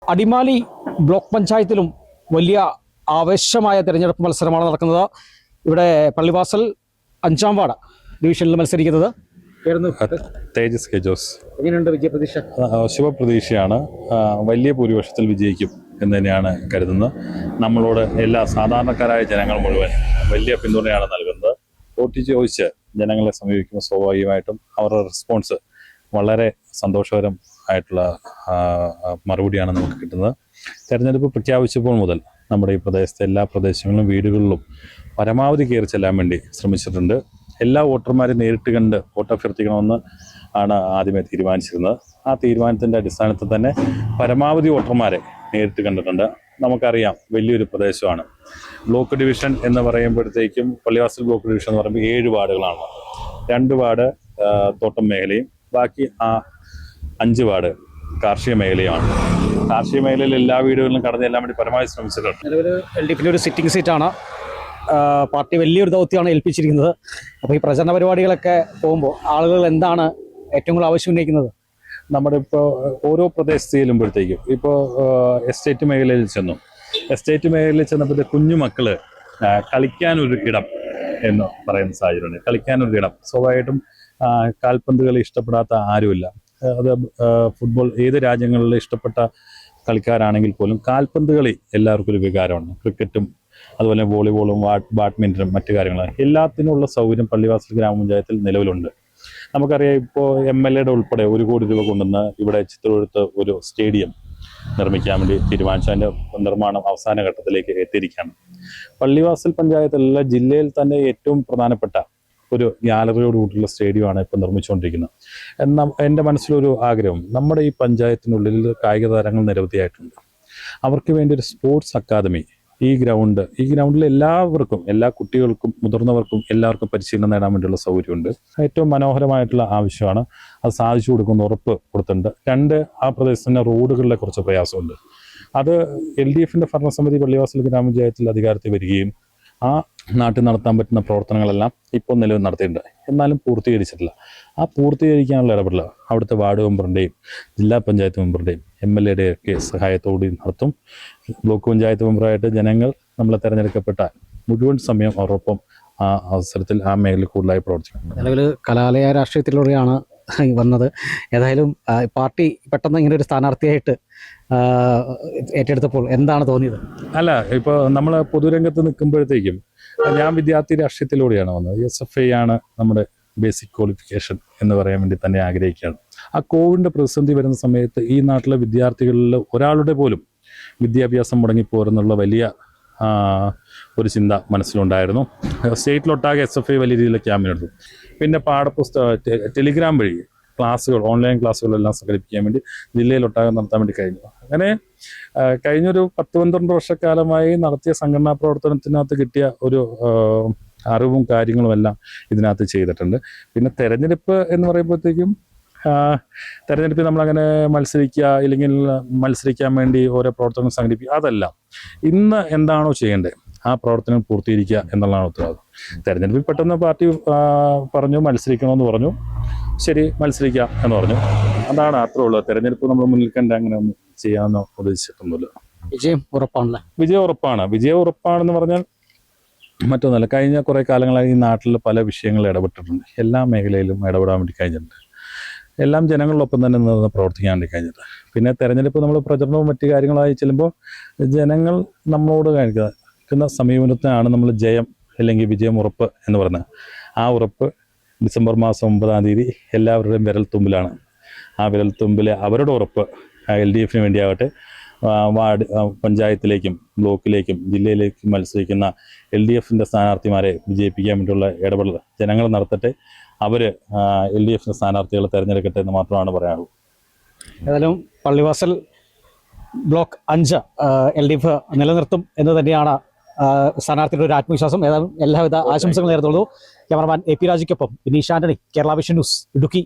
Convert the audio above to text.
Adimali block പഞ്ചായത്തിലും വലിയ ആവേശമായ തെരഞ്ഞെടുപ്പ് മത്സരമാണ് നടക്കുന്നത്. ഇവിടെ പള്ളിവാസൽ 5-ാം വാർഡ് ഡിവിഷനിൽ മത്സരിക്കുന്നത് തേജസ് കെ ജോസ്. എങ്ങനെയുണ്ട് വിജയപ്രതീക്ഷ? ശുഭപ്രതീക്ഷയാണ്. വലിയ ഭൂരിപക്ഷത്തിൽ വിജയിക്കും എന്ന് തന്നെയാണ് കരുതുന്നത്. നമ്മളോട് എല്ലാ സാധാരണക്കാരായ ജനങ്ങൾ മുഴുവൻ വലിയ പിന്തുണയാണ് നൽകുന്നത്. വോട്ട് ചോദിച്ച് ജനങ്ങളെ സമീപിക്കുമ്പോൾ സ്വാഭാവികമായിട്ടും അവരുടെ റെസ്പോൺസ് വളരെ സന്തോഷകരം ആയിട്ടുള്ള മറുപടിയാണ് നമുക്ക് കിട്ടുന്നത്. തെരഞ്ഞെടുപ്പ് പ്രഖ്യാപിച്ചപ്പോൾ മുതൽ നമ്മുടെ ഈ പ്രദേശത്തെ എല്ലാ പ്രദേശങ്ങളിലും വീടുകളിലും പരമാവധി കയറി ചെല്ലാൻ വേണ്ടി ശ്രമിച്ചിട്ടുണ്ട്. എല്ലാ വോട്ടർമാരെയും നേരിട്ട് കണ്ട് വോട്ട് അഭ്യർത്ഥിക്കണമെന്ന് ആണ് ആദ്യമേ തീരുമാനിച്ചിരുന്നത്. ആ തീരുമാനത്തിൻ്റെ അടിസ്ഥാനത്തിൽ തന്നെ പരമാവധി വോട്ടർമാരെ നേരിട്ട് കണ്ടിട്ടുണ്ട്. നമുക്കറിയാം വലിയൊരു പ്രദേശമാണ്. ബ്ലോക്ക് ഡിവിഷൻ എന്ന് പറയുമ്പോഴത്തേക്കും പള്ളിവാസൽ ബ്ലോക്ക് ഡിവിഷൻ എന്ന് പറയുമ്പോൾ 7 വാർഡുകളാണ്. 2 വാർഡ് തോട്ടം മേഖലയും ബാക്കി 5 വാർഡ് കാർഷിക മേഖലയുമാണ്. കാർഷിക മേഖലയിൽ എല്ലാ വീടുകളിലും കടന്നു ചെല്ലാൻ വേണ്ടി പരമാവധി ശ്രമിച്ചിട്ടുണ്ട്. നിലവിൽ LDFിൻ്റെ ഒരു സിറ്റിംഗ് സീറ്റാണ്. പാർട്ടി വലിയൊരു ദൗത്യമാണ് ഏൽപ്പിച്ചിരിക്കുന്നത്. അപ്പോൾ ഈ പ്രചരണ പരിപാടികളൊക്കെ പോകുമ്പോൾ ആളുകൾ എന്താണ് ഏറ്റവും കൂടുതൽ ആവശ്യം ഉന്നയിക്കുന്നത്? നമ്മുടെ ഇപ്പോൾ ഓരോ പ്രദേശത്ത് ചെല്ലുമ്പോഴത്തേക്കും ഇപ്പോൾ എസ്റ്റേറ്റ് മേഖലയിൽ ചെന്നു. എസ്റ്റേറ്റ് മേഖലയിൽ ചെന്നപ്പോഴത്തേക്ക് കുഞ്ഞുമക്കൾ കളിക്കാനൊരു ഇടം എന്ന് പറയുന്ന സാഹചര്യമുണ്ട്. കളിക്കാനൊരു ഇടം സ്വാഭാവികമായിട്ടും കാൽപന്ത് കളി ഇഷ്ടപ്പെടാത്ത ആരുമില്ല. അത് ഫുട്ബോൾ ഏത് രാജ്യങ്ങളിൽ ഇഷ്ടപ്പെട്ട കളിക്കാരാണെങ്കിൽ പോലും കാൽപന്ത് കളി എല്ലാവർക്കും ഒരു വികാരമാണ്. ക്രിക്കറ്റും അതുപോലെ വോളിബോളും ബാഡ്മിൻ്റനും മറ്റു കാര്യങ്ങളും എല്ലാത്തിനുള്ള സൗകര്യം പള്ളിവാസൽ ഗ്രാമപഞ്ചായത്തിൽ നിലവിലുണ്ട്. നമുക്കറിയാം ഇപ്പോൾ MLAയുടെ ഉൾപ്പെടെ 1 കോടി രൂപ കൊണ്ടുവന്ന് ഇവിടെ ചിത്രപുരത്ത് ഒരു സ്റ്റേഡിയം നിർമ്മിക്കാൻ വേണ്ടി തീരുമാനിച്ചു. അതിൻ്റെ നിർമ്മാണം അവസാന ഘട്ടത്തിലേക്ക് എത്തിയിരിക്കുകയാണ്. പള്ളിവാസൽ പഞ്ചായത്തിലുള്ള ജില്ലയിൽ തന്നെ ഏറ്റവും പ്രധാനപ്പെട്ട ഒരു ഗ്യാലറിയോട് കൂടിയുള്ള സ്റ്റേഡിയമാണ് ഇപ്പോൾ നിർമ്മിച്ചുകൊണ്ടിരിക്കുന്നത്. എന്നാൽ എൻ്റെ മനസ്സിലൊരു ആഗ്രഹം, നമ്മുടെ ഈ പഞ്ചായത്തിനുള്ളിൽ കായിക താരങ്ങൾ നിരവധിയായിട്ടുണ്ട്. അവർക്ക് വേണ്ടി ഒരു സ്പോർട്സ് അക്കാദമി ഈ ഗ്രൗണ്ടിൽ എല്ലാവർക്കും, എല്ലാ കുട്ടികൾക്കും മുതിർന്നവർക്കും എല്ലാവർക്കും പരിശീലനം നേടാൻ വേണ്ടിയുള്ള സൗകര്യമുണ്ട്. ഏറ്റവും മനോഹരമായിട്ടുള്ള ആവശ്യമാണ്. അത് സാധിച്ചു കൊടുക്കുന്ന ഉറപ്പ് കൊടുത്തിട്ടുണ്ട്. 2 ആ പ്രദേശത്തിൻ്റെ റോഡുകളിലെ കുറച്ച് പ്രയാസമുണ്ട്. അത് LDFിൻ്റെ ഭരണസമിതി പള്ളിവാസൽ ഗ്രാമപഞ്ചായത്തിൽ അധികാരത്തിൽ വരികയും ആ നാട്ടിൽ നടത്താൻ പറ്റുന്ന പ്രവർത്തനങ്ങളെല്ലാം ഇപ്പോൾ നിലവിൽ നടത്തിയിട്ടുണ്ട്. എന്നാലും പൂർത്തീകരിച്ചിട്ടില്ല. ആ പൂർത്തീകരിക്കാനുള്ള ഇടപെടൽ അവിടുത്തെ വാർഡ് മെമ്പറിൻ്റെയും ജില്ലാ പഞ്ചായത്ത് മെമ്പറുടെയും MLAയുടെ ഒക്കെ സഹായത്തോടെ നടത്തും. ബ്ലോക്ക് പഞ്ചായത്ത് മെമ്പറായിട്ട് ജനങ്ങൾ നമ്മളെ തിരഞ്ഞെടുക്കപ്പെട്ട മുഴുവൻ സമയം അവരോടൊപ്പം ആ അവസരത്തിൽ ആ മേഖലയിൽ കൂടുതലായി പ്രവർത്തിക്കും. നിലവിൽ കലാലയ രാഷ്ട്രീയത്തിലൂടെയാണ് വന്നത്. ഏതായാലും പാർട്ടി പെട്ടെന്ന് ഇങ്ങനെ ഒരു സ്ഥാനാർത്ഥിയായിട്ട് ഏറ്റെടുത്തപ്പോൾ എന്താണ് തോന്നിയത്? അല്ല, ഇപ്പോൾ നമ്മൾ പൊതുരംഗത്ത് നിൽക്കുമ്പോഴത്തേക്കും ഞാൻ വിദ്യാർത്ഥി രാഷ്ട്രീയത്തിലൂടെയാണ് വന്നത്. SFI ആണ് നമ്മുടെ ബേസിക് ക്വാളിഫിക്കേഷൻ എന്ന് പറയാൻ വേണ്ടി തന്നെ ആഗ്രഹിക്കുകയാണ്. ആ കോവിഡിൻ്റെ പ്രതിസന്ധി വരുന്ന സമയത്ത് ഈ നാട്ടിലെ വിദ്യാർത്ഥികളിൽ ഒരാളുടെ പോലും വിദ്യാഭ്യാസം മുടങ്ങിപ്പോരെന്നുള്ള വലിയ ഒരു ചിന്ത മനസ്സിലുണ്ടായിരുന്നു. സ്റ്റേറ്റിലൊട്ടാകെ SFI വലിയ രീതിയിൽ ക്യാമ്പയിനെടുത്തു. പിന്നെ ടെലിഗ്രാം വഴി ക്ലാസ്സുകൾ, ഓൺലൈൻ ക്ലാസ്സുകളെല്ലാം സംഘടിപ്പിക്കാൻ വേണ്ടി ജില്ലയിലൊട്ടാകെ നടത്താൻ വേണ്ടി കഴിഞ്ഞു. അങ്ങനെ കഴിഞ്ഞൊരു 10-12 വർഷക്കാലമായി നടത്തിയ സംഘടനാ പ്രവർത്തനത്തിനകത്ത് കിട്ടിയ ഒരു അറിവും കാര്യങ്ങളും എല്ലാം ഇതിനകത്ത് ചെയ്തിട്ടുണ്ട്. പിന്നെ തെരഞ്ഞെടുപ്പ് എന്ന് പറയുമ്പോഴത്തേക്കും തെരഞ്ഞെടുപ്പിൽ നമ്മളങ്ങനെ മത്സരിക്കുക ഇല്ലെങ്കിൽ മത്സരിക്കാൻ വേണ്ടി ഓരോ പ്രവർത്തനങ്ങൾ സംഘടിപ്പിക്കുക, അതല്ല. ഇന്ന് എന്താണോ ചെയ്യേണ്ടത് ആ പ്രവർത്തനം പൂർത്തീകരിക്കുക എന്നുള്ളതാണ് ഉത്തരവാദിത്വം. തെരഞ്ഞെടുപ്പിൽ പെട്ടെന്ന് പാർട്ടി പറഞ്ഞു മത്സരിക്കണമെന്ന് പറഞ്ഞു. ശരി, മത്സരിക്കാം എന്ന് പറഞ്ഞു. അതാണ് അത്രേ ഉള്ളൂ. തെരഞ്ഞെടുപ്പ് നമ്മൾ മുന്നിൽ കണ്ട് അങ്ങനെ ഒന്നും ചെയ്യാമെന്ന് ഉദ്ദേശിച്ചിട്ടൊന്നുമില്ല. വിജയം ഉറപ്പാണല്ലേ? വിജയം ഉറപ്പാണ്. വിജയം ഉറപ്പാണെന്ന് പറഞ്ഞാൽ മറ്റൊന്നല്ല, കഴിഞ്ഞ കുറേ കാലങ്ങളായി ഈ നാട്ടിൽ പല വിഷയങ്ങളിൽ ഇടപെട്ടിട്ടുണ്ട്. എല്ലാ മേഖലയിലും ഇടപെടാൻ വേണ്ടി കഴിഞ്ഞിട്ടുണ്ട്. എല്ലാം ജനങ്ങളിലൊപ്പം തന്നെ നിന്ന് പ്രവർത്തിക്കാൻ വേണ്ടി കഴിഞ്ഞിട്ട്. പിന്നെ തെരഞ്ഞെടുപ്പ് നമ്മൾ പ്രചരണവും മറ്റു കാര്യങ്ങളായി ചെല്ലുമ്പോൾ ജനങ്ങൾ നമ്മളോട് കാണിക്കുന്ന സമീപനത്തിനാണ് നമ്മൾ ജയം അല്ലെങ്കിൽ വിജയം ഉറപ്പ് എന്ന് പറയുന്നത്. ആ ഉറപ്പ് ഡിസംബർ മാസം 9-ാം തീയതി എല്ലാവരുടെയും വിരൽത്തുമ്പിലാണ്. ആ വിരൽത്തുമ്പിൽ അവരുടെ ഉറപ്പ് LDFിന് വേണ്ടിയാകട്ടെ വാർഡ് പഞ്ചായത്തിലേക്കും ബ്ലോക്കിലേക്കും ജില്ലയിലേക്കും മത്സരിക്കുന്ന LDFിൻ്റെ സ്ഥാനാർത്ഥിമാരെ വിജയിപ്പിക്കാൻ വേണ്ടിയുള്ള ഇടപെടൽ ജനങ്ങൾ നടത്തട്ടെ. അവർ LDFിൻ്റെ സ്ഥാനാർത്ഥികളെ തിരഞ്ഞെടുക്കട്ടെ എന്ന് മാത്രമാണ് പറയാനുള്ളത്. ഏതായാലും പള്ളിവാസൽ ബ്ലോക്ക് 5 LDF നിലനിർത്തും എന്ന് തന്നെയാണ് സ്ഥാനാർത്ഥിയുടെ ഒരു ആത്മവിശ്വാസം. ഏതായാലും എല്ലാവിധ ആശംസകൾ നേർന്നുള്ളൂ. ക്യാമറമാൻ AP രാജയ്ക്കൊപ്പം വിനീഷ് ആന്റണി, കേരള വിഷൻ ന്യൂസ്, ഇടുക്കി.